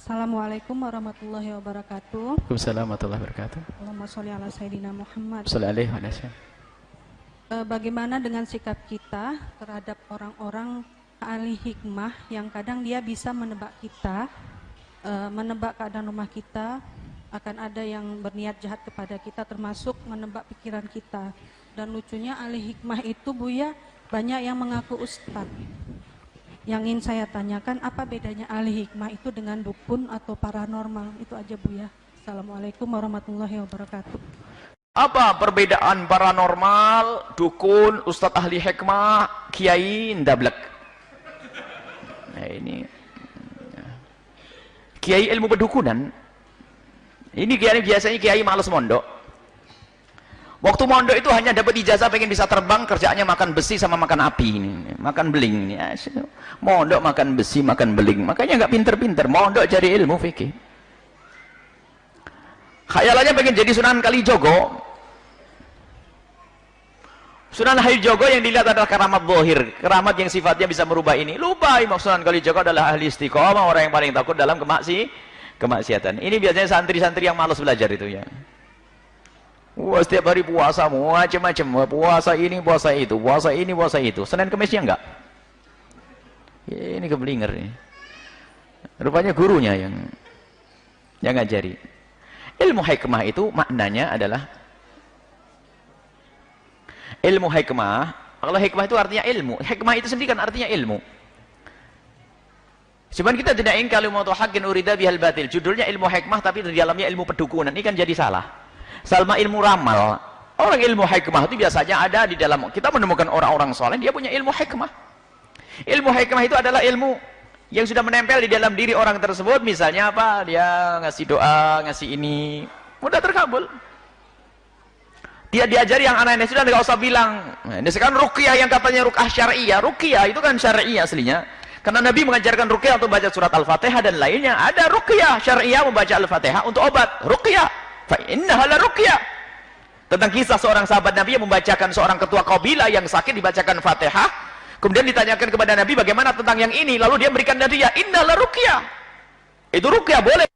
Assalamualaikum warahmatullahi wabarakatuh. Waalaikumsalam warahmatullahi wabarakatuh. Allahumma sholli ala sayyidina Muhammad. Sallallahu alaihi wasallam. Bagaimana dengan sikap kita terhadap orang-orang ahli hikmah yang kadang dia bisa menebak kita, menebak keadaan rumah kita, akan ada yang berniat jahat kepada kita, termasuk menebak pikiran kita. Dan lucunya ahli hikmah itu Buya banyak yang mengaku ustadz. Yang ingin saya tanyakan, apa bedanya ahli hikmah itu dengan dukun atau paranormal? Itu aja Buya. Assalamualaikum warahmatullahi wabarakatuh. Apa perbedaan paranormal, dukun, ustadz ahli hikmah, kiai, ndablek? Nah ini kiai ilmu pedukunan. Ini kiai biasanya kiai malas mondok. Waktu mondok itu hanya dapat ijazah, pengen bisa terbang, kerjaannya makan besi sama makan api ini, makan beling ini. Mondok makan besi, makan beling. Makanya nggak pinter-pinter. Mondok cari ilmu fikih. Khayalannya pengen jadi Sunan Kalijogo. Sunan Kalijogo yang dilihat adalah keramat zahir, keramat yang sifatnya bisa merubah ini. Lupa Sunan Kalijogo adalah ahli istiqomah, orang yang paling takut dalam kemaksiatan. Ini biasanya santri-santri yang malas belajar itu ya. Wah, setiap hari puasa macam-macam, puasa ini, puasa itu, puasa ini, puasa itu. Senin Kemisnya enggak. Ini keblinger nih. Rupanya gurunya yang ngajari. Ilmu hikmah itu maknanya adalah ilmu hikmah. Kalau hikmah itu artinya ilmu. Hikmah itu sendiri kan artinya ilmu. Cuman kita tidak ingin kalau mau haqqin urida bihal batil. Judulnya ilmu hikmah tapi di dalamnya ilmu pedukunan. Ini kan jadi salah. Salma ilmu ramal. Orang ilmu hikmah itu biasanya ada di dalam. Kita menemukan orang-orang soleh, dia punya ilmu hikmah. Ilmu hikmah itu adalah ilmu yang sudah menempel di dalam diri orang tersebut. Misalnya apa? Dia ngasih doa, ngasih ini, mudah terkabul. Dia diajari yang aneh-aneh sudah nggak usah bilang. Nah, ini sekarang ruqyah yang katanya ruqyah syariah. Ruqyah itu kan syariah aslinya. Karena Nabi mengajarkan ruqyah untuk baca surat Al-Fatihah dan lainnya. Ada ruqyah syariah membaca Al-Fatihah untuk obat. Ruqyah. Fa'innaha la ruqyah. Tentang kisah seorang sahabat Nabi yang membacakan seorang ketua kabilah yang sakit dibacakan Fatihah. Kemudian ditanyakan kepada Nabi bagaimana tentang yang ini. Lalu dia berikan hadiah. Inna la ruqyah. Itu ruqyah boleh.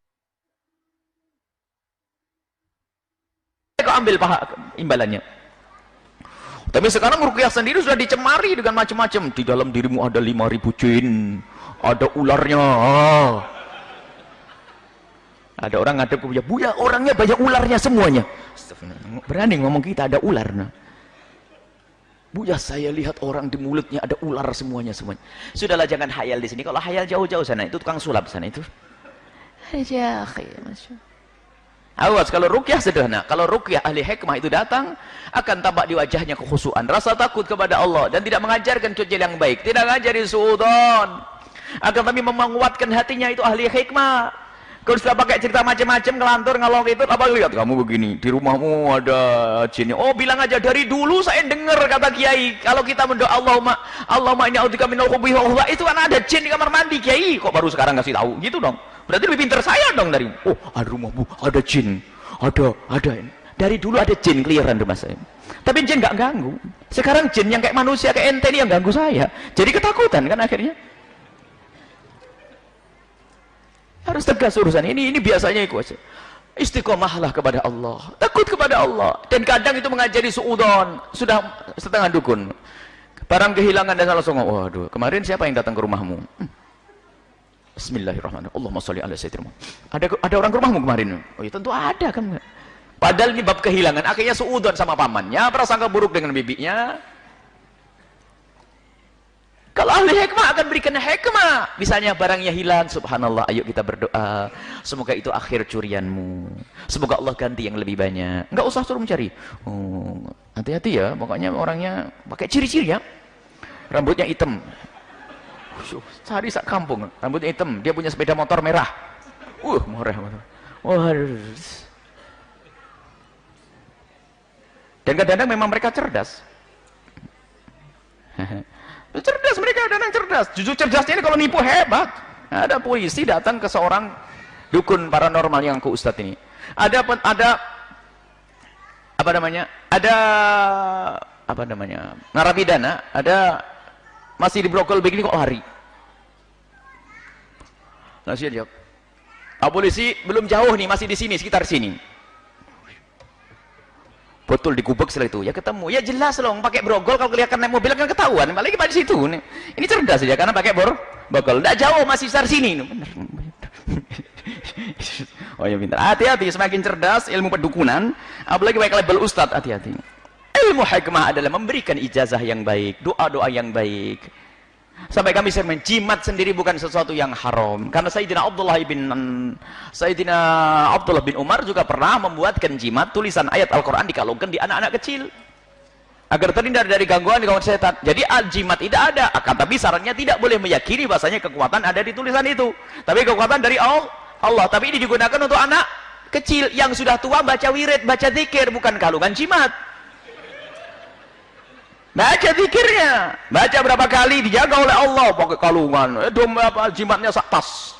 Kau ambil imbalannya. Tapi sekarang ruqyah sendiri sudah dicemari dengan macam-macam. Di dalam dirimu ada 5.000 jin. Ada ularnya. Ada orang ngadep ke Buya, Buya orangnya banyak ularnya semuanya. Berani ngomong kita ada ular. Nah. Buya saya lihat orang di mulutnya ada ular semuanya. Sudahlah jangan hayal di sini. Kalau hayal jauh-jauh sana itu tukang sulap sana itu. Awas kalau ruqyah sederhana. Kalau ruqyah ahli hikmah itu datang akan tampak di wajahnya kekhusyuan, rasa takut kepada Allah dan tidak mengajarkan cuci yang baik, tidak mengajarin suudon. Akan tapi menguatkan hatinya itu ahli hikmah. Kalau sudah pakai cerita macam-macam, ngelantur, ngalor itu, apa lihat kamu begini, di rumahmu ada jin. Oh bilang aja dari dulu saya dengar kata Kiai, kalau kita mendoa Allahumma inni a'udzubika minal khubuthi wal khaba'ith, itu kan ada jin di kamar mandi Kiai. Kok baru sekarang ngasih tahu? Gitu dong. Berarti lebih pintar saya dong dari. Oh ada rumahmu, ada jin, ada. Dari dulu ada jin keliaran rumah saya. Tapi jin nggak ganggu. Sekarang jin yang kayak manusia kayak ente ini yang ganggu saya. Jadi ketakutan kan akhirnya. Harus tegas urusan ini biasanya itu aja. Istiqomahlah kepada Allah, takut kepada Allah. Dan kadang itu mengajari suudon, sudah setengah dukun. Barang kehilangan dan langsung, waduh, kemarin siapa yang datang ke rumahmu? Bismillahirrahmanirrahim. Allahumma sholli ala sayyidina Muhammad. Ada orang ke rumahmu kemarin? Oh ya tentu ada kan. Padahal ini bab kehilangan, akhirnya suudon sama pamannya, prasangka buruk dengan bibinya. Kalau ahli hikmah akan berikan hikmah. Misalnya barangnya hilang, subhanallah, ayo kita berdoa. Semoga itu akhir curianmu. Semoga Allah ganti yang lebih banyak. Enggak usah suruh mencari. Oh, hati-hati ya, pokoknya orangnya pakai ciri-ciri ya. Rambutnya hitam. Cari sak kampung, rambutnya hitam. Dia punya sepeda motor merah. Merah. Dan kadang-kadang memang mereka cerdas. Cerdas mereka, ada yang cerdas. Jujur cerdasnya ini kalau nipu hebat. Ada polisi datang ke seorang dukun paranormal yang ke ustadz ini. Ada narapidana, ada masih di brokol begini kok lari. Langsung dia jawab, polisi belum jauh nih, masih di sini, sekitar sini. Betul digubek setelah itu, ya ketemu. Ya jelas loh, pakai brogol kalau kelihatan naik mobil kan ketahuan. Apalagi pada situ. Ini cerdas saja karena pakai brogol. Tidak jauh, masih sekitar sini. Benar. Oh ya pintar. Hati-hati, semakin cerdas ilmu pedukunan, apalagi pakai label ustadz, hati-hati. Ilmu hikmah adalah memberikan ijazah yang baik, doa-doa yang baik. Sampai kami sering menjimat sendiri bukan sesuatu yang haram. Karena Sayyidina Abdullah bin Umar juga pernah membuatkan jimat tulisan ayat Al-Quran dikalungkan di anak-anak kecil. Agar terhindar dari gangguan setan. Jadi jimat tidak ada. Akan tapi sarannya tidak boleh meyakini bahasanya kekuatan ada di tulisan itu. Tapi kekuatan dari Allah. Tapi ini digunakan untuk anak kecil yang sudah tua baca wirid, baca zikir, bukan kalungan jimat. Baca zikirnya, baca berapa kali dijaga oleh Allah pakai kalungan, jimatnya sak tas,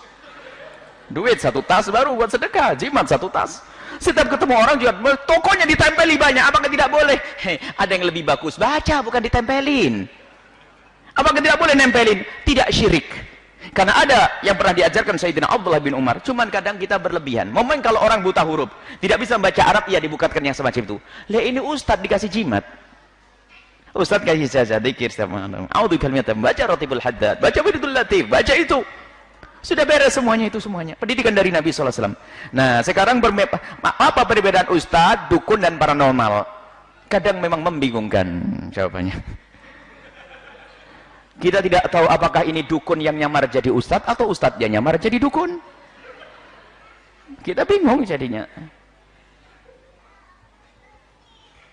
duit 1 tas baru buat sedekah, jimat 1 tas. Setiap ketemu orang juga tokonya ditempeli banyak, apakah tidak boleh? Ada yang lebih bagus, baca bukan ditempelin. Apakah tidak boleh nempelin? Tidak syirik. Karena ada yang pernah diajarkan Sayyidina Abdullah bin Umar, cuman kadang kita berlebihan. Momen kalau orang buta huruf, tidak bisa membaca Arab, ya dibukakan yang semacam itu. Lah ini ustadz dikasih jimat. Ustaz kasih saja zikir setiap malam. A'udzu kalimatan, baca Ratibul Haddad, baca Wiridul Latif, baca itu. Sudah beres semuanya itu semuanya. Pendidikan dari Nabi sallallahu alaihi wasallam. Nah, sekarang apa perbedaan ustaz, dukun dan paranormal? Kadang memang membingungkan jawabannya. Kita tidak tahu apakah ini dukun yang nyamar jadi ustaz atau ustaz yang nyamar jadi dukun. Kita bingung jadinya.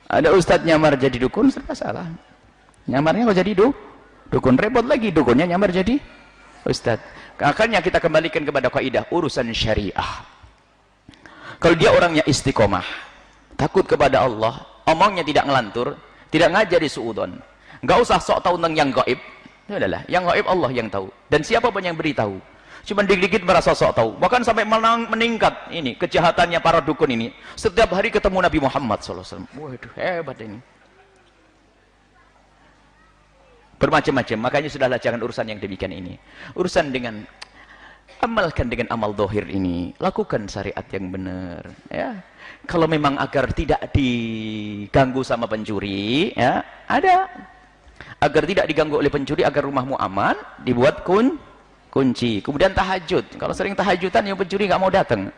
Ada ustadz nyamar jadi dukun, serba salah. Nyamarnya kok jadi dukun, repot lagi. Dukunnya nyamar jadi ustadz. Akhirnya kita kembalikan kepada kaidah urusan syariah. Kalau dia orangnya istiqomah, takut kepada Allah, omongnya tidak ngelantur, tidak ngajari suudon, nggak usah sok tahu tentang yang gaib. Itu adalah yang gaib Allah yang tahu. Dan siapapun yang beritahu, cuma dikit-dikit merasa sok tahu, bahkan sampai meningkat ini kejahatannya para dukun ini. Setiap hari ketemu Nabi Muhammad SAW. Waduh, hebat ini. Bermacam-macam, makanya sudahlah jangan urusan yang demikian ini. Urusan dengan amalkan dengan amal dohir ini, lakukan syariat yang benar. Ya, kalau memang agar tidak diganggu sama pencuri, ya ada. Agar tidak diganggu oleh pencuri, agar rumahmu aman, dibuat kunci. Kemudian tahajud. Kalau sering tahajudan yang pencuri nggak mau datang.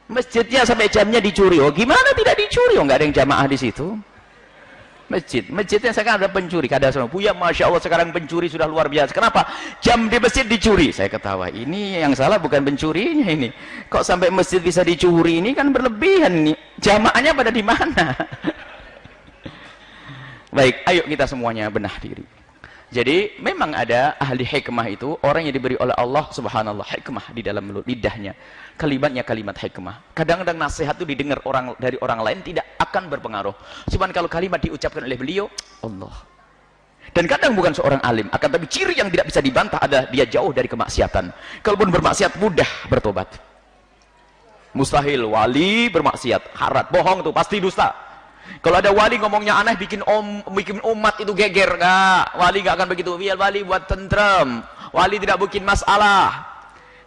Masjidnya sampai jamnya dicuri. Oh gimana tidak dicuri? Oh nggak ada yang jamaah di situ. Masjidnya sekarang ada pencuri. Kada semua. Buya, masya Allah sekarang pencuri sudah luar biasa. Kenapa? Jam di masjid dicuri. Saya ketawa. Ini yang salah bukan pencurinya ini. Kok sampai masjid bisa dicuri? Ini kan berlebihan nih. Jamaahnya pada di mana? Baik, ayo kita semuanya benah diri. Jadi memang ada ahli hikmah itu orang yang diberi oleh Allah subhanallah hikmah di dalam lidahnya, kalimatnya kalimat hikmah. Kadang-kadang nasihat itu didengar dari orang lain tidak akan berpengaruh, cuman kalau kalimat diucapkan oleh beliau Allah. Dan kadang bukan seorang alim, akan tapi ciri yang tidak bisa dibantah adalah dia jauh dari kemaksiatan. Kalaupun bermaksiat mudah bertobat. Mustahil wali bermaksiat, harat, bohong tuh pasti dusta. Kalau ada wali ngomongnya aneh bikin umat itu geger, nggak, wali nggak akan begitu. Biar wali buat tentrem, wali tidak bikin masalah.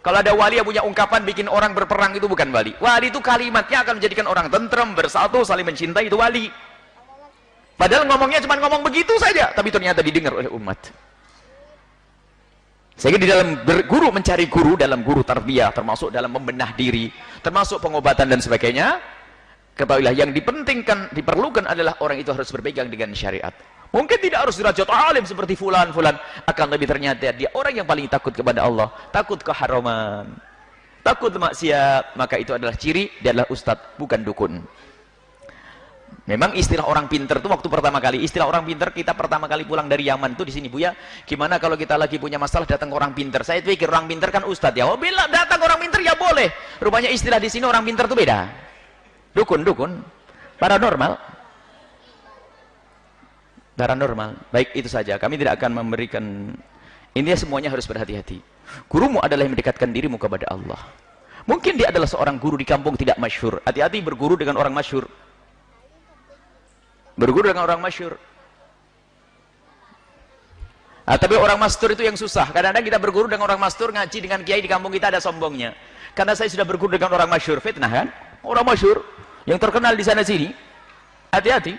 Kalau ada wali yang punya ungkapan bikin orang berperang, itu bukan wali. Wali itu kalimatnya akan menjadikan orang tentrem, bersatu, saling mencintai, itu wali. Padahal ngomongnya cuma ngomong begitu saja, tapi ternyata didengar oleh umat. Sehingga di dalam guru mencari guru, dalam guru tarbiyah, termasuk dalam membenah diri, termasuk pengobatan dan sebagainya, ketahuilah yang diperlukan adalah orang itu harus berpegang dengan syariat. Mungkin tidak harus derajat alim seperti fulan, akan lebih ternyata dia orang yang paling takut kepada Allah, takut keharaman, takut maksiat, maka itu adalah ciri dia adalah ustadz, bukan dukun. Memang istilah orang pinter itu waktu pertama kali, istilah orang pinter kita pertama kali pulang dari Yaman itu di sini Buya, gimana kalau kita lagi punya masalah datang ke orang pinter? Saya pikir orang pinter kan ustadz ya. Oh bila datang orang pinter ya boleh. Rupanya istilah di sini orang pinter itu beda. Dukun, paranormal. Baik, itu saja. Kami tidak akan memberikan. Intinya semuanya harus berhati-hati. Gurumu adalah yang mendekatkan dirimu kepada Allah. Mungkin dia adalah seorang guru di kampung tidak masyhur. Hati-hati berguru dengan orang masyhur. Tapi orang mastur itu yang susah. Kadang-kadang kita berguru dengan orang mastur, ngaji dengan kiai di kampung kita ada sombongnya. Karena saya sudah berguru dengan orang masyhur, fitnah kan? Orang masyhur yang terkenal di sana sini. Hati-hati.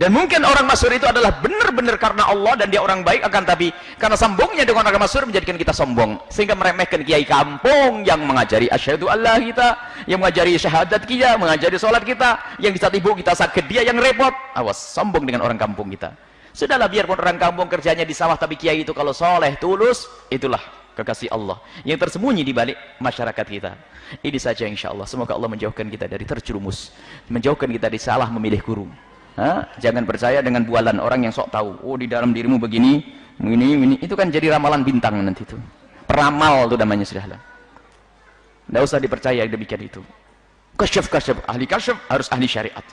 Dan mungkin orang masyhur itu adalah benar-benar karena Allah dan dia orang baik, akan tapi karena sombongnya dengan orang masyhur menjadikan kita sombong, sehingga meremehkan kiai kampung yang mengajari asyhadu Allah kita, yang mengajari syahadat kita, mengajari sholat kita, yang di saat ibu kita sakit dia yang repot. Awas, sombong dengan orang kampung kita. Sudahlah, biarpun orang kampung kerjanya di sawah, tapi kiai itu kalau soleh, tulus, itulah kekasih Allah yang tersembunyi di balik masyarakat kita. Ini saja insya Allah. Semoga Allah menjauhkan kita dari terjerumus, menjauhkan kita dari salah memilih guru. Jangan percaya dengan bualan orang yang sok tahu. Oh, di dalam dirimu begini, ini. Itu kan jadi ramalan bintang nanti itu. Peramal itu namanya, sudahlah. Tidak usah dipercaya demikian itu. Kasyaf, ahli kasyaf harus ahli syariat.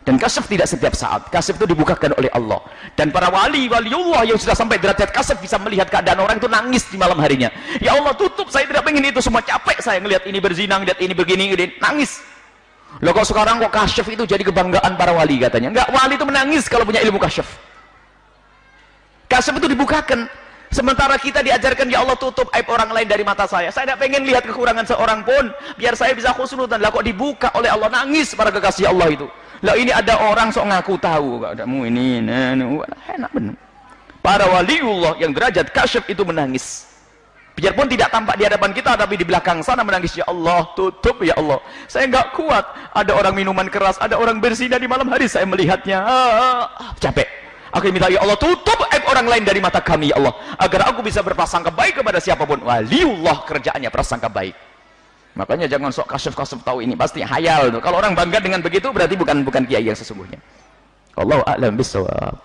Dan kasyaf tidak setiap saat. Kasyaf itu dibukakan oleh Allah. Dan para waliullah yang sudah sampai derajat kasyaf bisa melihat keadaan orang itu nangis di malam harinya. Ya Allah, tutup, saya tidak pengen itu semua, capek saya ngelihat ini berzina, ngelihat ini begini, nangis. Loh, kok sekarang kok kasyaf itu jadi kebanggaan para wali katanya? Enggak, wali itu menangis kalau punya ilmu kasyaf. Kasyaf itu dibukakan. Sementara kita diajarkan, ya Allah tutup aib orang lain dari mata saya. Saya tidak pengen lihat kekurangan seorang pun, biar saya bisa khusnudan. Lah kok dibuka oleh Allah, nangis para kekasih Allah itu. Lah ini ada orang sok ngaku tahu, kamu ini, enak benar. Para waliullah yang derajat kasyaf itu menangis. Biarpun tidak tampak di hadapan kita, tapi di belakang sana menangis, ya Allah tutup, ya Allah saya nggak kuat, ada orang minuman keras, ada orang berzina di malam hari, saya melihatnya, capek. Aku minta, ya Allah tutup aib orang lain dari mata kami, ya Allah, agar aku bisa berprasangka baik kepada siapapun. Waliullah kerjaannya prasangka baik. Makanya jangan sok kasyaf tahu ini pasti hayal tuh. Kalau orang bangga dengan begitu berarti bukan kiai yang sesungguhnya. Allahu a'lam bishawab.